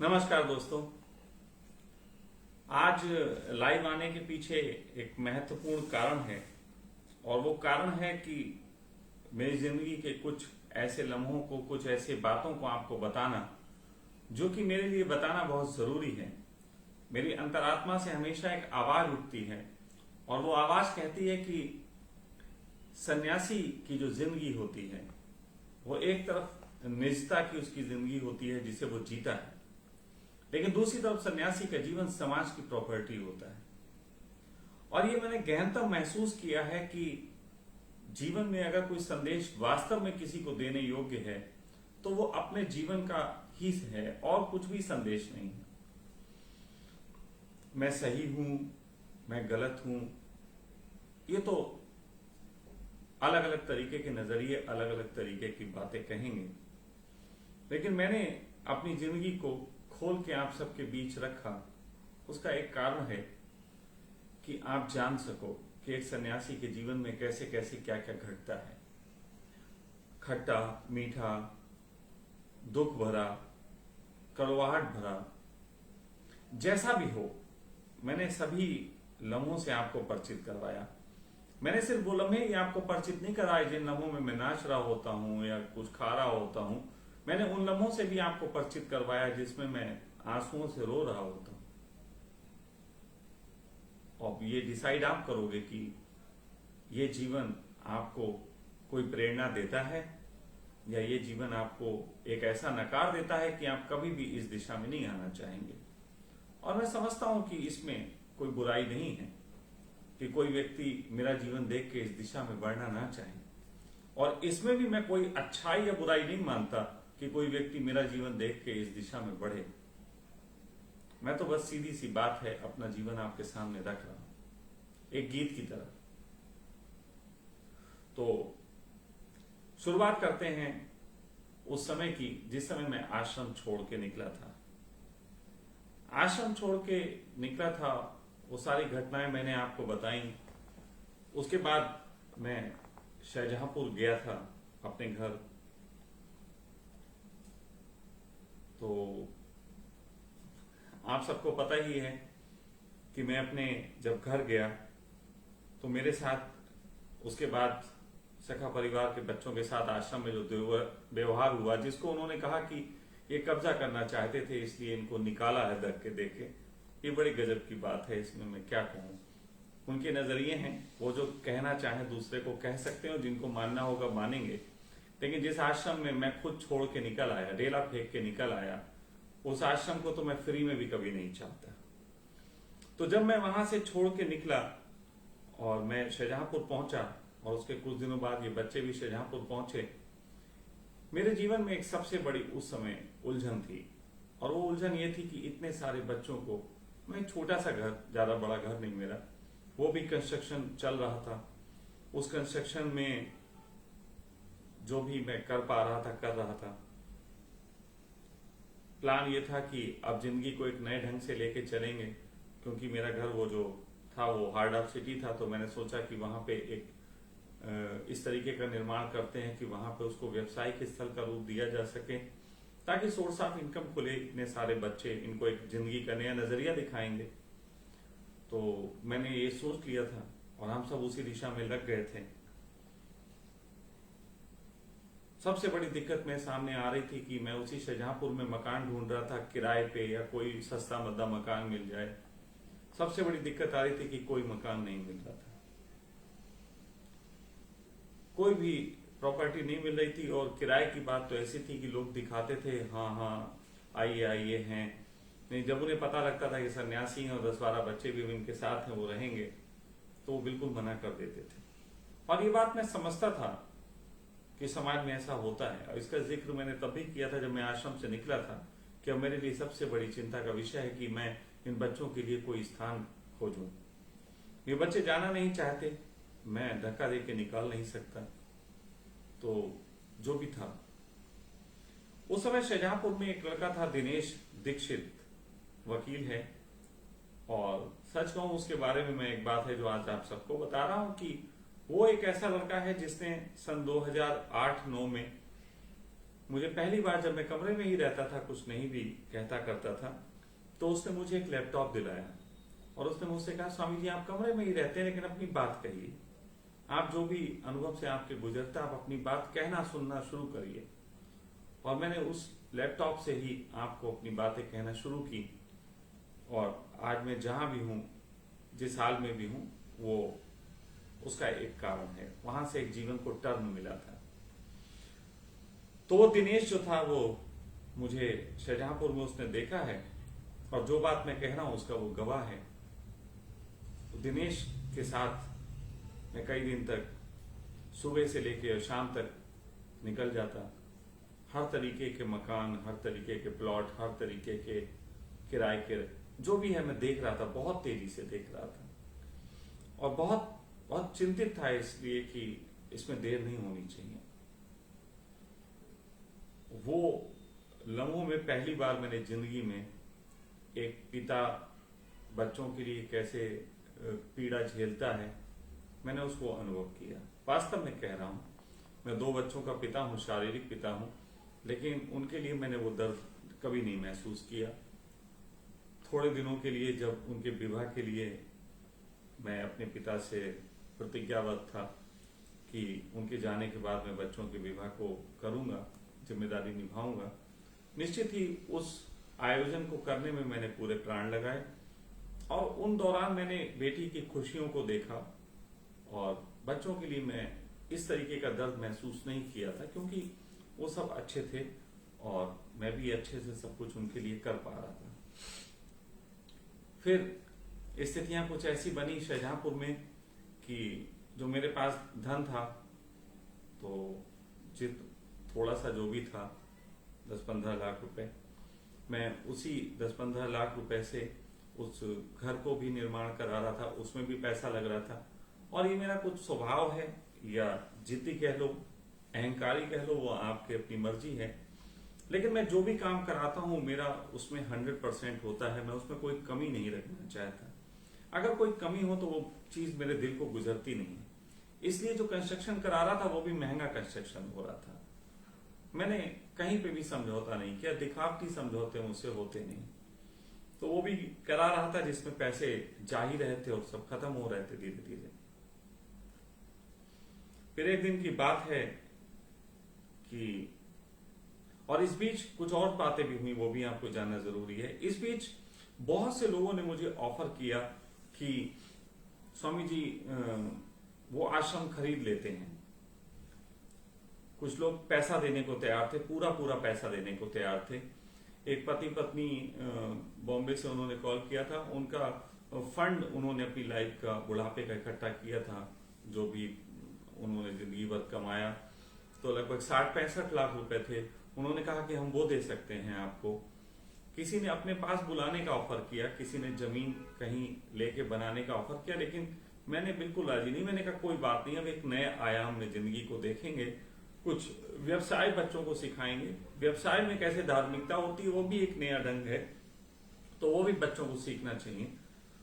नमस्कार दोस्तों। आज लाइव आने के पीछे एक महत्वपूर्ण कारण है और वो कारण है कि मेरी जिंदगी के कुछ ऐसे लम्हों को, कुछ ऐसे बातों को आपको बताना जो कि मेरे लिए बताना बहुत जरूरी है। मेरी अंतरात्मा से हमेशा एक आवाज उठती है और वो आवाज कहती है कि सन्यासी की जो जिंदगी होती है वो एक तरफ निजता की उसकी जिंदगी होती है जिसे वो जीता है, लेकिन दूसरी तरफ सन्यासी का जीवन समाज की प्रॉपर्टी होता है। और ये मैंने गहनतम महसूस किया है कि जीवन में अगर कोई संदेश वास्तव में किसी को देने योग्य है तो वो अपने जीवन का ही है और कुछ भी संदेश नहीं है। मैं सही हूं, मैं गलत हूं, ये तो अलग अलग तरीके के नजरिए, अलग अलग तरीके की बातें कहेंगे, लेकिन मैंने अपनी जिंदगी को खोल के आप सबके बीच रखा। उसका एक कारण है कि आप जान सको कि एक सन्यासी के जीवन में कैसे कैसे क्या क्या घटता है। खट्टा मीठा, दुख भरा, कड़वाहट भरा, जैसा भी हो, मैंने सभी लम्हों से आपको परिचित करवाया। मैंने सिर्फ वो लम्हे ही आपको परिचित नहीं कराए जिन लम्हों में मैं नाच रहा होता हूं या कुछ खा रहा होता हूं। मैंने उन लम्हों से भी आपको परिचित करवाया जिसमें मैं आंसुओं से रो रहा होता हूं। और ये डिसाइड आप करोगे कि ये जीवन आपको कोई प्रेरणा देता है या ये जीवन आपको एक ऐसा नकार देता है कि आप कभी भी इस दिशा में नहीं आना चाहेंगे। और मैं समझता हूं कि इसमें कोई बुराई नहीं है कि कोई व्यक्ति मेरा जीवन देख के इस दिशा में बढ़ना ना चाहे, और इसमें भी मैं कोई अच्छाई या बुराई नहीं मानता कि कोई व्यक्ति मेरा जीवन देख के इस दिशा में बढ़े। मैं तो बस सीधी सी बात है अपना जीवन आपके सामने रख रहा हूं एक गीत की तरह। तो शुरुआत करते हैं उस समय की जिस समय मैं आश्रम छोड़ के निकला था। आश्रम छोड़ के निकला था, वो सारी घटनाएं मैंने आपको बताई। उसके बाद मैं शाहजहांपुर गया था अपने घर। तो आप सबको पता ही है कि मैं अपने जब घर गया तो मेरे साथ उसके बाद सखा परिवार के बच्चों के साथ आश्रम में जो व्यवहार हुआ, जिसको उन्होंने कहा कि ये कब्जा करना चाहते थे इसलिए इनको निकाला है धक्के देके, ये बड़ी गजब की बात है। इसमें मैं क्या कहूं, उनके नजरिए हैं, वो जो कहना चाहे दूसरे को कह सकते हो, जिनको मानना होगा मानेंगे। लेकिन जिस आश्रम में मैं खुद छोड़ के निकल आया, डेला फेंक के निकल आया, उस आश्रम को तो मैं फ्री में भी कभी नहीं चाहता। तो जब मैं वहां से छोड़ के निकला और मैं शाहजहांपुर पहुंचा और उसके कुछ दिनों बाद ये बच्चे भी शाहजहांपुर पहुंचे, मेरे जीवन में एक सबसे बड़ी उस समय उलझन थी। और वो उलझन ये थी कि इतने सारे बच्चों को, मैं एक छोटा सा घर, ज्यादा बड़ा घर नहीं मेरा, वो भी कंस्ट्रक्शन चल रहा था। उस कंस्ट्रक्शन में जो भी मैं कर पा रहा था कर रहा था। प्लान ये था कि अब जिंदगी को एक नए ढंग से लेके चलेंगे, क्योंकि मेरा घर वो जो था वो हार्ड ऑफ सिटी था। तो मैंने सोचा कि वहां पे एक इस तरीके का निर्माण करते हैं कि वहां पे उसको व्यवसायिक स्थल का रूप दिया जा सके, ताकि सोर्स ऑफ इनकम खुले। इतने सारे बच्चे, इनको एक जिंदगी का नया नजरिया दिखाएंगे। तो मैंने ये सोच लिया था और हम सब उसी दिशा में लग गए थे। सबसे बड़ी दिक्कत मेरे सामने आ रही थी कि मैं उसी शाहजहांपुर में मकान ढूंढ रहा था किराए पे, या कोई सस्ता मद्दा मकान मिल जाए। सबसे बड़ी दिक्कत आ रही थी कि कोई मकान नहीं मिल रहा था, कोई भी प्रॉपर्टी नहीं मिल रही थी। और किराए की बात तो ऐसी थी कि लोग दिखाते थे, हाँ हाँ आइए आइए हैं, नहीं जब उन्हें पता लगता था कि सन्यासी हैं और 10-12 बच्चे भी इनके साथ हैं, वो रहेंगे, तो वो बिल्कुल मना कर देते थे। और ये बात मैं समझता था कि समाज में ऐसा होता है। और इसका जिक्र मैंने तब भी किया था जब मैं आश्रम से निकला था कि अब मेरे लिए सबसे बड़ी चिंता का विषय है कि मैं इन बच्चों के लिए कोई स्थान खोजूं। ये बच्चे जाना नहीं चाहते, मैं धक्का दे के निकाल नहीं सकता। तो जो भी था, उस समय शाहजहांपुर में एक लड़का था, दिनेश दीक्षित, वकील है। और सच कहूं उसके बारे में मैं एक बात है जो आज आप सबको बता रहा हूं कि वो एक ऐसा लड़का है जिसने सन 2008-9 में मुझे पहली बार जब मैं कमरे में ही रहता था, कुछ नहीं भी कहता करता था, तो उसने मुझे एक लैपटॉप दिलाया और उसने मुझसे कहा, स्वामी जी आप कमरे में ही रहते हैं लेकिन अपनी बात कहिए, आप जो भी अनुभव से आपके गुजरता आप अपनी बात कहना सुनना शुरू करिए। और मैंने उस लैपटॉप से ही आपको अपनी बातें कहना शुरू की और आज मैं जहां भी हूं, जिस हाल में भी हूं, वो उसका एक कारण है। वहां से एक जीवन को टर्न मिला था। तो वो दिनेश जो था वो मुझे शाहजहांपुर में उसने देखा है और जो बात मैं कह रहा हूं उसका वो गवाह है। तो दिनेश के साथ मैं कई दिन तक सुबह से लेकर शाम तक निकल जाता। हर तरीके के मकान, हर तरीके के प्लॉट, हर तरीके के किराए के जो भी है मैं देख रहा था, बहुत तेजी से देख रहा था और बहुत बहुत चिंतित था इसलिए कि इसमें देर नहीं होनी चाहिए। वो लम्हों में पहली बार मैंने जिंदगी में एक पिता बच्चों के लिए कैसे पीड़ा झेलता है, मैंने उसको अनुभव किया। वास्तव में कह रहा हूं, मैं 2 बच्चों का पिता हूं, शारीरिक पिता हूं, लेकिन उनके लिए मैंने वो दर्द कभी नहीं महसूस किया। थोड़े दिनों के लिए जब उनके विवाह के लिए मैं अपने पिता से प्रतिज्ञाबद्ध था कि उनके जाने के बाद मैं बच्चों के विवाह को करूंगा, जिम्मेदारी निभाऊंगा, निश्चित ही उस आयोजन को करने में मैंने पूरे प्राण लगाए और उन दौरान मैंने बेटी की खुशियों को देखा और बच्चों के लिए मैं इस तरीके का दर्द महसूस नहीं किया था, क्योंकि वो सब अच्छे थे और मैं भी अच्छे से सब कुछ उनके लिए कर पा रहा था। फिर स्थितियां कुछ ऐसी बनी शाहजहांपुर में कि जो मेरे पास धन था, तो जित थोड़ा सा जो भी था 10-15 लाख रुपए, मैं उसी 10-15 लाख रुपए से उस घर को भी निर्माण करा रहा था, उसमें भी पैसा लग रहा था। और ये मेरा कुछ स्वभाव है, या जिद्दी कह लो, अहंकारी कह लो, वो आपकी अपनी मर्जी है, लेकिन मैं जो भी काम कराता हूं मेरा उसमें 100% होता है। मैं उसमें कोई कमी नहीं रखना चाहता। अगर कोई कमी हो तो वो चीज मेरे दिल को गुजरती नहीं है। इसलिए जो कंस्ट्रक्शन करा रहा था वो भी महंगा कंस्ट्रक्शन हो रहा था। मैंने कहीं पे भी समझौता नहीं किया, दिखावटी समझौते मुझसे होते नहीं। तो वो भी करा रहा था जिसमें पैसे जा ही रहे थे और सब खत्म हो रहे थे धीरे धीरे। फिर एक दिन की बात है कि, और इस बीच कुछ और बातें भी हुई, वो भी आपको जानना जरूरी है। इस बीच बहुत से लोगों ने मुझे ऑफर किया कि स्वामी जी वो आश्रम खरीद लेते हैं। कुछ लोग पैसा देने को तैयार थे, पूरा पूरा पैसा देने को तैयार थे। एक पति पत्नी बॉम्बे से उन्होंने कॉल किया था, उनका फंड उन्होंने अपनी लाइफ का, बुढ़ापे का इकट्ठा किया था, जो भी उन्होंने जिंदगी भर कमाया, तो लगभग 60-65 लाख रुपए थे। उन्होंने कहा कि हम वो दे सकते हैं आपको। किसी ने अपने पास बुलाने का ऑफर किया, किसी ने जमीन कहीं लेके बनाने का ऑफर किया, लेकिन मैंने बिल्कुल राजी नहीं। मैंने कहा कोई बात नहीं, अब एक नए आयाम में जिंदगी को देखेंगे, कुछ व्यवसाय बच्चों को सिखाएंगे। व्यवसाय में कैसे धार्मिकता होती है वो भी एक नया ढंग है, तो वो भी बच्चों को सीखना चाहिए।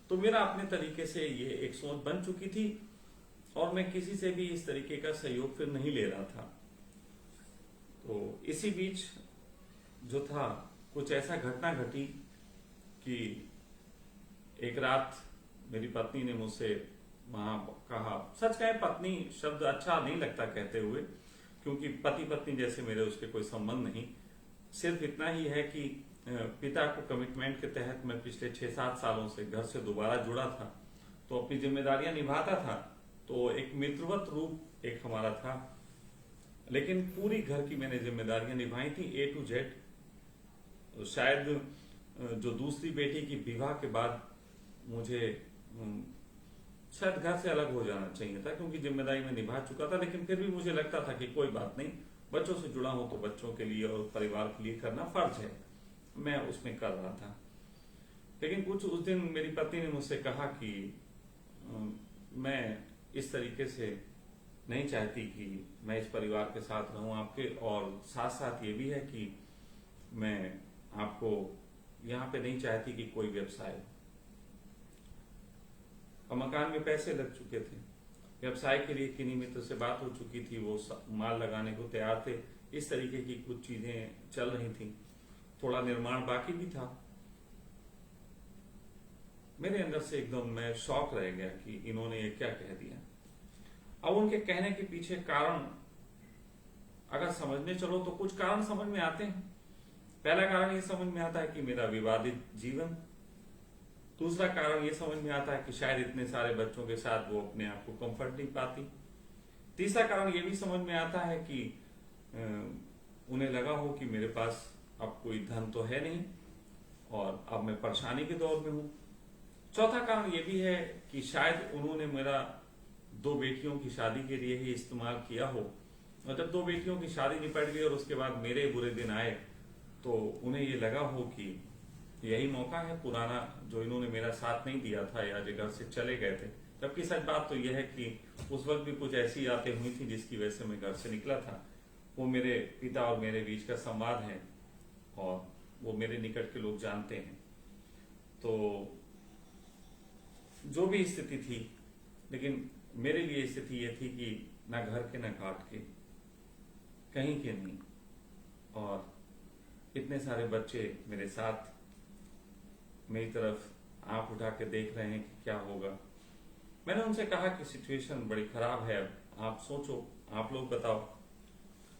तो मेरा अपने तरीके से ये एक सोच बन चुकी थी और मैं किसी से भी इस तरीके का सहयोग फिर नहीं ले रहा था। तो इसी बीच जो था, कुछ ऐसा घटना घटी कि एक रात मेरी पत्नी ने मुझसे वहां कहा, सच कहे पत्नी शब्द अच्छा नहीं लगता कहते हुए, क्योंकि पति पत्नी जैसे मेरे उसके कोई संबंध नहीं, सिर्फ इतना ही है कि पिता को कमिटमेंट के तहत मैं पिछले 6-7 सालों से घर से दोबारा जुड़ा था, तो अपनी जिम्मेदारियां निभाता था। तो एक मित्रवत रूप एक हमारा था, लेकिन पूरी घर की मैंने जिम्मेदारियां निभाई थी A to Z। शायद जो दूसरी बेटी की विवाह के बाद मुझे शायद घर से अलग हो जाना चाहिए था, क्योंकि जिम्मेदारी में निभा चुका था, लेकिन फिर भी मुझे लगता था कि कोई बात नहीं, बच्चों से जुड़ा हूं तो बच्चों के लिए और परिवार के लिए करना फर्ज है, मैं उसमें कर रहा था। लेकिन कुछ उस दिन मेरी पत्नी ने मुझसे कहा कि मैं इस तरीके से नहीं चाहती कि मैं इस परिवार के साथ रहूं आपके, और साथ साथ ये भी है कि मैं आपको यहाँ पे नहीं चाहती कि कोई व्यवसाय। और मकान में पैसे लग चुके थे, व्यवसाय के लिए किन्हीं मित्र से बात हो चुकी थी, वो माल लगाने को तैयार थे, इस तरीके की कुछ चीजें चल रही थी। थोड़ा निर्माण बाकी भी था। मेरे अंदर से एकदम मैं शॉक रह गया कि इन्होंने ये क्या कह दिया। अब उनके कहने के पीछे कारण अगर समझने चलो तो कुछ कारण समझ में आते हैं। पहला कारण ये समझ में आता है कि मेरा विवादित जीवन। दूसरा कारण ये समझ में आता है कि शायद इतने सारे बच्चों के साथ वो अपने आप को कंफर्ट नहीं पाती। तीसरा कारण ये भी समझ में आता है कि उन्हें लगा हो कि मेरे पास अब कोई धन तो है नहीं और अब मैं परेशानी के दौर में हूं। चौथा कारण ये भी है कि शायद उन्होंने मेरा 2 बेटियों की शादी के लिए ही इस्तेमाल किया हो, और जब 2 बेटियों की शादी निपट गई और उसके बाद मेरे बुरे दिन आए तो उन्हें ये लगा हो कि यही मौका है पुराना जो इन्होंने मेरा साथ नहीं दिया था या जो घर से चले गए थे। जबकि सच बात तो यह है कि उस वक्त भी कुछ ऐसी बातें हुई थी जिसकी वजह से मैं घर से निकला था। वो मेरे पिता और मेरे बीच का संवाद है और वो मेरे निकट के लोग जानते हैं। तो जो भी स्थिति थी, लेकिन मेरे लिए स्थिति ये थी कि ना घर के ना घाट के, कहीं के नहीं, और इतने सारे बच्चे मेरे साथ मेरी तरफ आंख उठा के देख रहे हैं कि क्या होगा। मैंने उनसे कहा कि सिचुएशन बड़ी खराब है, आप सोचो, आप लोग बताओ।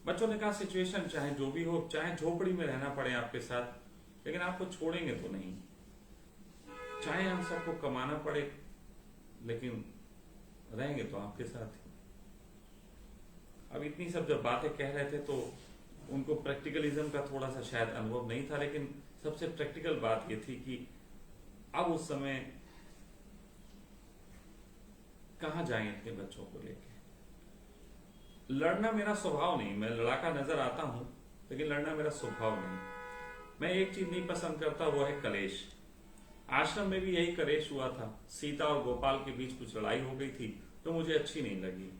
बच्चों ने कहा सिचुएशन चाहे जो भी हो, चाहे झोपड़ी में रहना पड़े आपके साथ, लेकिन आपको छोड़ेंगे तो नहीं। चाहे हम सबको कमाना पड़े, लेकिन रहेंगे तो आपके साथ ही। अब इतनी सब जब बातें कह रहे थे तो उनको प्रैक्टिकलिज्म का थोड़ा सा शायद अनुभव नहीं था, लेकिन सबसे प्रैक्टिकल बात यह थी कि अब उस समय कहां जाएं अपने बच्चों को लेके। लड़ना मेरा स्वभाव नहीं, मैं लड़ाका नजर आता हूं, लेकिन लड़ना मेरा स्वभाव नहीं। मैं एक चीज नहीं पसंद करता, वो है कलेश। आश्रम में भी यही कलेश हुआ था। सीता और गोपाल के बीच कुछ लड़ाई हो गई थी तो मुझे अच्छी नहीं लगी,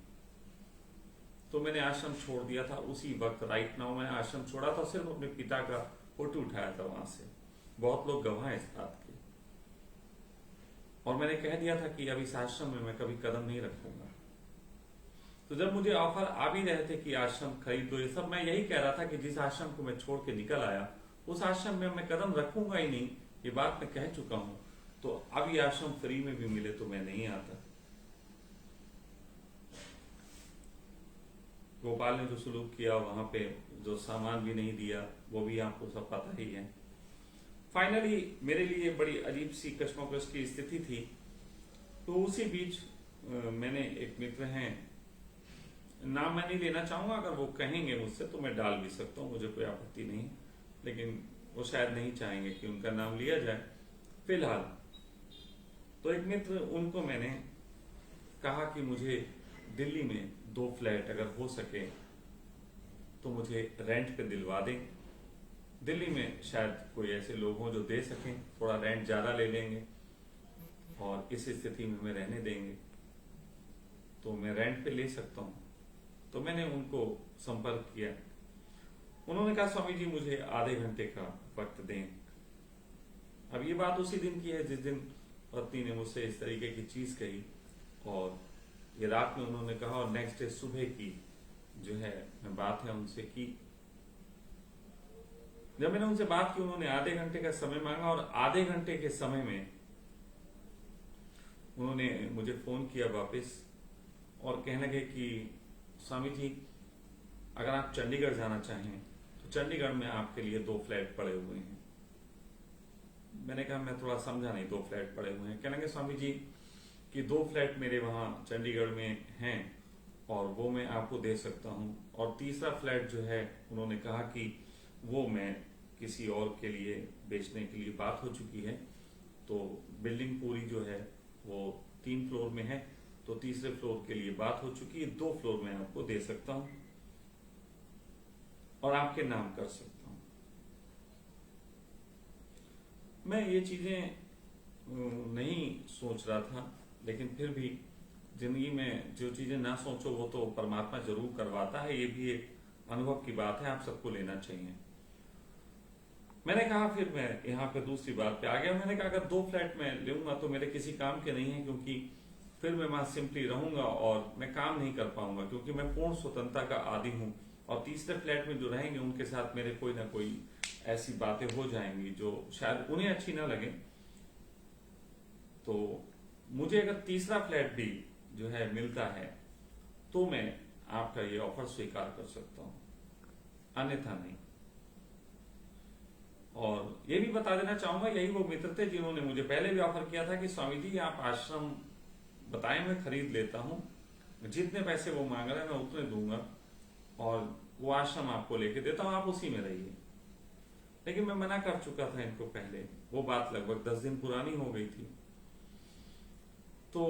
तो मैंने आश्रम छोड़ दिया था उसी वक्त। राइट नाउ मैंने आश्रम छोड़ा था, सिर्फ अपने पिता का फोटो उठाया था वहां से। बहुत लोग गवाह हैं इस बात के। और मैंने कह दिया था कि अब इस आश्रम में मैं कभी कदम नहीं रखूंगा। तो जब मुझे ऑफर आ भी रहे थे कि आश्रम खरीद दो, ये सब, मैं यही कह रहा था कि जिस आश्रम को मैं छोड़ के निकल आया उस आश्रम में मैं कदम रखूंगा ही नहीं, ये बात मैं कह चुका हूं। तो अब ये आश्रम फ्री में भी मिले तो मैं नहीं आता। गोपाल ने जो सुलूक किया, वहां पे जो सामान भी नहीं दिया, वो भी आपको सब पता ही है। फाइनली मेरे लिए बड़ी अजीब सी कश्मकश की स्थिति थी। तो उसी बीच मैंने एक मित्र हैं, नाम मैं नहीं लेना चाहूंगा, अगर वो कहेंगे मुझसे तो मैं डाल भी सकता हूँ, मुझे कोई आपत्ति नहीं, लेकिन वो शायद नहीं चाहेंगे कि उनका नाम लिया जाए फिलहाल। तो एक मित्र, उनको मैंने कहा कि मुझे दिल्ली में 2 फ्लैट अगर हो सके तो मुझे रेंट पे दिलवा दें। दिल्ली में शायद कोई ऐसे लोग हों जो दे सकें, थोड़ा रेंट ज्यादा ले लेंगे और इस स्थिति में मैं रहने देंगे तो मैं रेंट पे ले सकता हूं। तो मैंने उनको संपर्क किया। उन्होंने कहा स्वामी जी मुझे आधे घंटे का वक्त दें। अब ये बात उसी दिन की है जिस दिन पत्नी ने मुझसे इस तरीके की चीज कही, और ये रात में उन्होंने कहा, और नेक्स्ट डे सुबह की जो है मैं बात है उनसे की। जब मैंने उनसे बात की, उन्होंने आधे घंटे का समय मांगा, और आधे घंटे के समय में उन्होंने मुझे फोन किया वापस और कहने लगे कि स्वामी जी अगर आप चंडीगढ़ जाना चाहें तो चंडीगढ़ में आपके लिए 2 फ्लैट पड़े हुए हैं। मैंने कहा मैं थोड़ा समझा नहीं, 2 फ्लैट पड़े हुए हैं। कहने लगे स्वामी जी कि 2 फ्लैट मेरे वहां चंडीगढ़ में हैं और वो मैं आपको दे सकता हूं, और तीसरा फ्लैट जो है उन्होंने कहा कि वो मैं किसी और के लिए बेचने के लिए बात हो चुकी है। तो बिल्डिंग पूरी जो है वो 3 फ्लोर में है, तो तीसरे फ्लोर के लिए बात हो चुकी है, 2 फ्लोर में आपको दे सकता हूं और आपके नाम कर सकता हूं। मैं ये चीजें नहीं सोच रहा था, लेकिन फिर भी जिंदगी में जो चीजें ना सोचो वो तो परमात्मा जरूर करवाता है। ये भी एक अनुभव की बात है, आप सबको लेना चाहिए। मैंने कहा, फिर मैं यहाँ पे दूसरी बात पे आ गया। मैंने कहा अगर 2 फ्लैट में लूंगा तो मेरे किसी काम के नहीं है, क्योंकि फिर मैं वहां सिंपली रहूंगा और मैं काम नहीं कर पाऊंगा, क्योंकि मैं पूर्ण स्वतंत्रता का आदी हूं। और तीसरे फ्लैट में जो रहेंगे उनके साथ मेरे कोई ना कोई ऐसी बातें हो जाएंगी जो शायद उन्हें अच्छी ना लगे। तो मुझे अगर तीसरा फ्लैट भी जो है मिलता है तो मैं आपका ये ऑफर स्वीकार कर सकता हूं, अन्यथा नहीं। और ये भी बता देना चाहूंगा, यही वो मित्र थे जिन्होंने मुझे पहले भी ऑफर किया था कि स्वामी जी आप आश्रम बताएं, मैं खरीद लेता हूं, जितने पैसे वो मांग रहे हैं मैं उतने दूंगा और वो आश्रम आपको लेके देता हूं, आप उसी में रहिए। लेकिन मैं मना कर चुका था इनको पहले, वो बात लगभग 10 दिन पुरानी हो गई थी। तो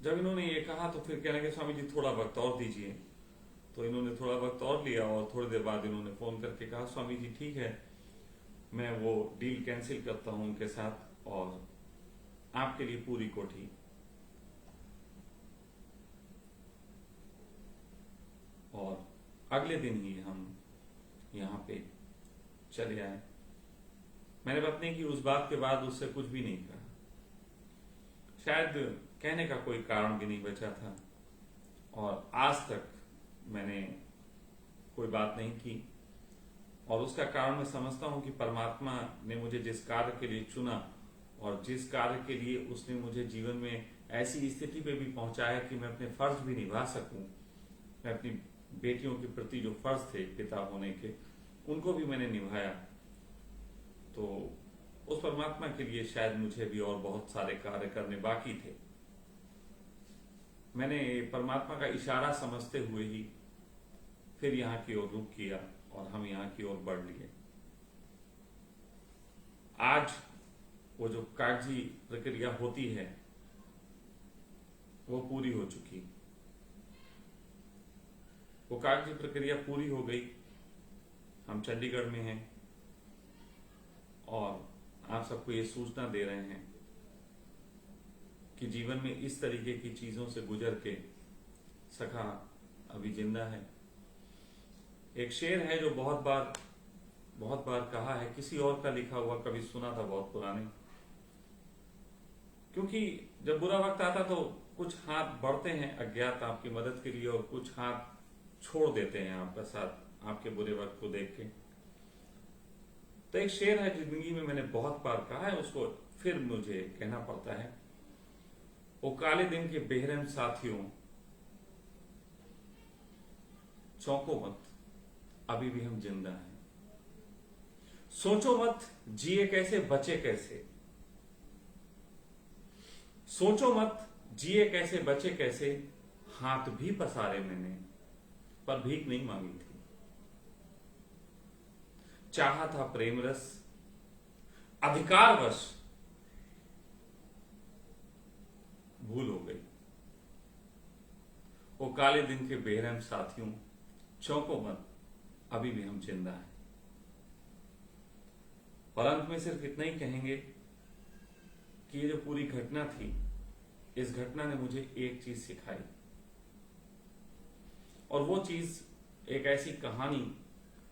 जब इन्होंने ये कहा तो फिर कहने लगे स्वामी जी थोड़ा वक्त और दीजिए। तो इन्होंने थोड़ा वक्त और लिया और थोड़ी देर बाद इन्होंने फोन करके कहा स्वामी जी ठीक है, मैं वो डील कैंसिल करता हूं उनके साथ और आपके लिए पूरी कोठी। और अगले दिन ही हम यहाँ पे चले आए। मैंने पत्नी की उस बात के बाद उससे कुछ भी नहीं कहा, शायद कहने का कोई कारण भी नहीं बचा था और आज तक मैंने कोई बात नहीं की। और उसका कारण मैं समझता हूं कि परमात्मा ने मुझे जिस कार्य के लिए चुना और जिस कार्य के लिए उसने मुझे जीवन में ऐसी स्थिति पे भी पहुंचाया कि मैं अपने फर्ज भी निभा सकूं, मैं अपनी बेटियों के प्रति जो फर्ज थे पिता होने के उनको भी मैंने निभाया। तो उस परमात्मा के लिए शायद मुझे भी और बहुत सारे कार्य करने बाकी थे। मैंने परमात्मा का इशारा समझते हुए ही फिर यहाँ की ओर रुख किया और हम यहाँ की ओर बढ़ लिए। आज वो जो कागजी प्रक्रिया होती है वो पूरी हो चुकी, वो कागजी प्रक्रिया पूरी हो गई। हम चंडीगढ़ में हैं और आप सबको ये सूचना दे रहे हैं कि जीवन में इस तरीके की चीजों से गुजर के सखा अभी जिंदा है। एक शेर है जो बहुत बार कहा है, किसी और का लिखा हुआ कभी सुना था बहुत पुराने, क्योंकि जब बुरा वक्त आता तो कुछ हाथ बढ़ते हैं अज्ञात आपकी मदद के लिए और कुछ हाथ छोड़ देते हैं आपका साथ आपके बुरे वक्त को देख के। तो एक शेर है जिंदगी में मैंने बहुत बार कहा है, उसको फिर मुझे कहना पड़ता है। वो काले दिन के बेरहम साथियों चौंको मत, अभी भी हम जिंदा हैं। सोचो मत जिए कैसे बचे कैसे, सोचो मत जिए कैसे बचे कैसे, हाथ भी पसारे मैंने पर भीख नहीं मांगी थी। चाहा था प्रेम रस अधिकारवश भूल हो गई। वो काले दिन के बेरहम साथियों चौंको मत, अभी भी हम जिंदा हैं। और अंत में सिर्फ इतना ही कहेंगे कि ये जो पूरी घटना थी, इस घटना ने मुझे एक चीज सिखाई और वो चीज एक ऐसी कहानी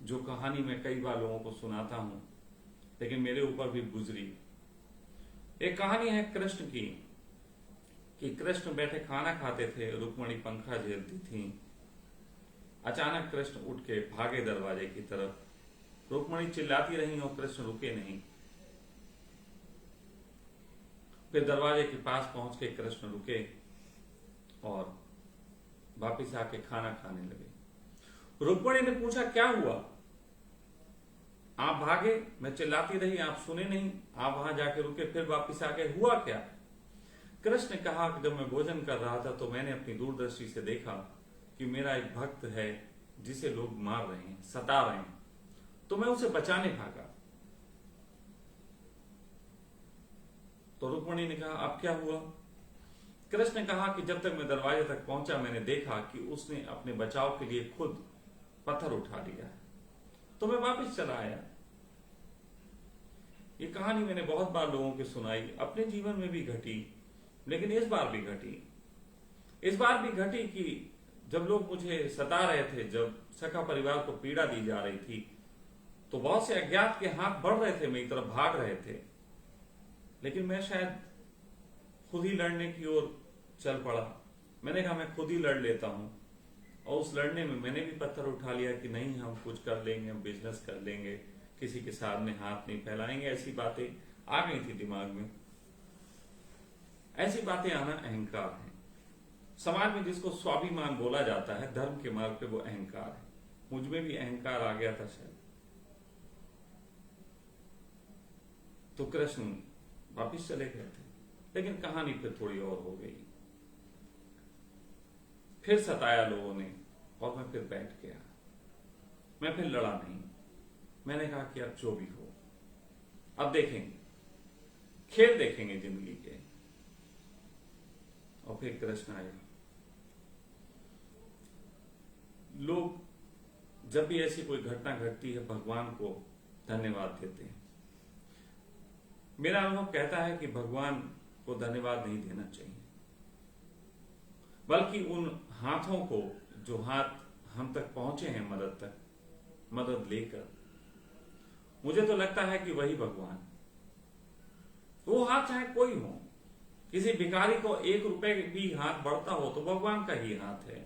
जो कहानी मैं कई बार लोगों को सुनाता हूं लेकिन मेरे ऊपर भी गुजरी। एक कहानी है कृष्ण की कि कृष्ण बैठे खाना खाते थे, रुक्मणी पंखा झेलती थी। अचानक कृष्ण उठ के भागे दरवाजे की तरफ, रुक्मणी चिल्लाती रही और कृष्ण रुके नहीं। फिर दरवाजे के पास पहुंच के कृष्ण रुके और वापिस आके खाना खाने लगे। रुक्मणी ने पूछा क्या हुआ, आप भागे, मैं चिल्लाती रही, आप सुने नहीं, आप वहां जाके रुके, फिर वापिस आके हुआ क्या। कृष्ण ने कहा कि जब मैं भोजन कर रहा था तो मैंने अपनी दूरदृष्टि से देखा कि मेरा एक भक्त है जिसे लोग मार रहे हैं, सता रहे हैं, तो मैं उसे बचाने भागा। तो रुक्मणी ने कहा अब क्या हुआ। कृष्ण ने कहा कि जब तक मैं दरवाजे तक पहुंचा मैंने देखा कि उसने अपने बचाव के लिए खुद पत्थर उठा लिया है, तो मैं वापस चला आया। ये कहानी मैंने बहुत बार लोगों की सुनाई, अपने जीवन में भी घटी, लेकिन इस बार भी घटी कि जब लोग मुझे सता रहे थे, जब सखा परिवार को पीड़ा दी जा रही थी, तो बहुत से अज्ञात के हाथ बढ़ रहे थे, मेरी तरफ भाग रहे थे, लेकिन मैं शायद खुद ही लड़ने की ओर चल पड़ा। मैंने कहा मैं खुद ही लड़ लेता हूं और उस लड़ने में मैंने भी पत्थर उठा लिया कि नहीं हम कुछ कर लेंगे, हम बिजनेस कर लेंगे, किसी के सामने हाथ नहीं फैलाएंगे। ऐसी बातें आ गई थी दिमाग में। ऐसी बातें आना अहंकार है। समाज में जिसको स्वाभिमान बोला जाता है धर्म के मार्ग पे, वो अहंकार है। मुझ में भी अहंकार आ गया था शायद। तो कृष्ण वापिस चले गए थे, लेकिन कहानी फिर थोड़ी और हो गई। फिर सताया लोगों ने और मैं फिर बैठ गया। मैं फिर लड़ा नहीं। मैंने कहा कि अब जो भी हो, अब देखेंगे, खेल देखेंगे जिंदगी के। और फिर कृष्ण आए। लोग जब भी ऐसी कोई घटना घटती है भगवान को धन्यवाद देते हैं। मेरा अनुभव कहता है कि भगवान को धन्यवाद नहीं देना चाहिए, बल्कि उन हाथों को जो हाथ हम तक पहुंचे हैं मदद तक, मदद लेकर, मुझे तो लगता है कि वही भगवान। वो हाथ चाहे कोई हो, किसी भिखारी को 1 रुपए भी हाथ बढ़ता हो तो भगवान का ही हाथ है।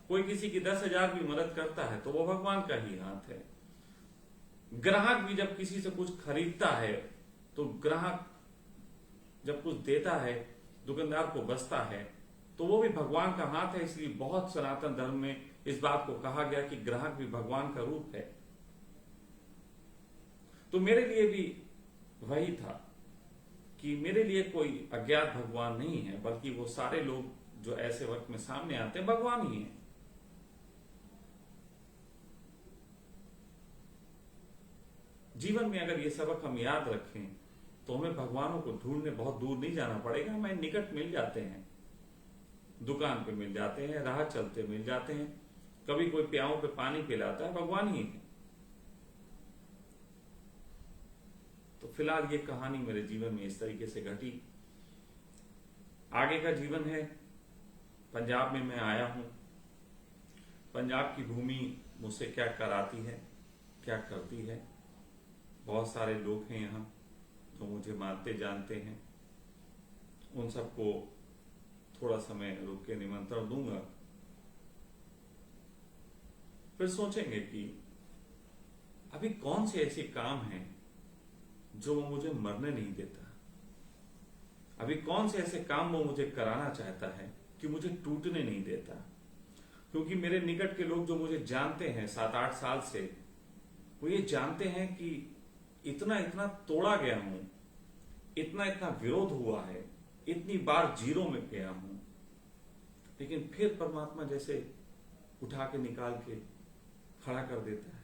कोई किसी की 10,000 भी मदद करता है तो वो भगवान का ही हाथ है। ग्राहक भी जब किसी से कुछ खरीदता है तो ग्राहक जब कुछ देता है, दुकानदार को बचता है, तो वो भी भगवान का हाथ है। इसलिए बहुत सनातन धर्म में इस बात को कहा गया कि ग्राहक भी भगवान का रूप है। तो मेरे लिए भी वही था कि मेरे लिए कोई अज्ञात भगवान नहीं है, बल्कि वो सारे लोग जो ऐसे वक्त में सामने आते हैं भगवान ही है। जीवन में अगर ये सबक हम याद रखें तो हमें भगवानों को ढूंढने बहुत दूर नहीं जाना पड़ेगा। हमें निकट मिल जाते हैं, दुकान पे मिल जाते हैं, राह चलते मिल जाते हैं, कभी कोई प्याओं पे पानी पिलाता है, भगवान ही है। तो फिलहाल ये कहानी मेरे जीवन में इस तरीके से घटी। आगे का जीवन है, पंजाब में मैं आया हूं। पंजाब की भूमि मुझसे क्या कराती है, क्या करती है। बहुत सारे लोग हैं यहाँ जो मुझे मानते जानते हैं। उन सबको थोड़ा समय रुक के निमंत्रण दूंगा। फिर सोचेंगे कि अभी कौन से ऐसे काम हैं जो वो मुझे मरने नहीं देता। अभी कौन से ऐसे काम वो मुझे कराना चाहता है कि मुझे टूटने नहीं देता। क्योंकि मेरे निकट के लोग जो मुझे जानते हैं 7-8 साल से, वो ये जानते हैं कि इतना इतना तोड़ा गया हूं, इतना इतना विरोध हुआ है, इतनी बार जीरो में गया हूं, लेकिन फिर परमात्मा जैसे उठा के निकाल के खड़ा कर देता है।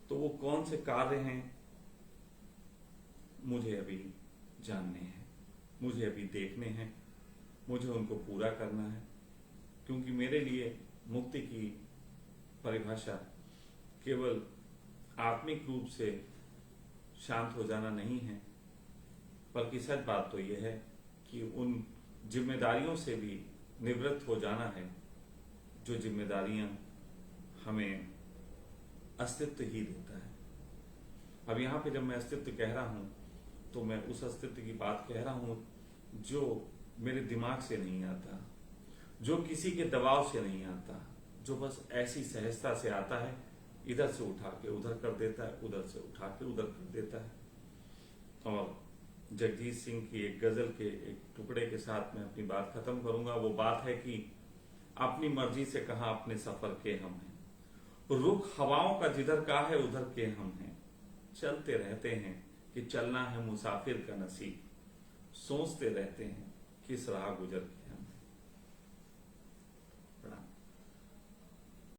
तो वो कौन से कार्य हैं मुझे अभी जानने हैं, मुझे अभी देखने हैं, मुझे उनको पूरा करना है। क्योंकि मेरे लिए मुक्ति की परिभाषा केवल आत्मिक रूप से शांत हो जाना नहीं है, बल्कि सच बात तो यह है कि उन जिम्मेदारियों से भी निवृत्त हो जाना है जो जिम्मेदारियां हमें अस्तित्व ही देता है। अब यहां पे जब मैं अस्तित्व कह रहा हूं तो मैं उस अस्तित्व की बात कह रहा हूं जो मेरे दिमाग से नहीं आता, जो किसी के दबाव से नहीं आता, जो बस ऐसी सहजता से आता है, इधर से उठा के उधर कर देता है, उधर से उठा के उधर कर देता है। और जगजीत सिंह की एक गजल के एक टुकड़े के साथ मैं अपनी बात खत्म करूंगा। वो बात है कि अपनी मर्जी से कहा अपने सफर के हम हैं, रुख हवाओं का जिधर का है उधर के हम हैं, चलते रहते हैं कि चलना है मुसाफिर का नसीब, सोचते रहते हैं किस राह गुजर के हम।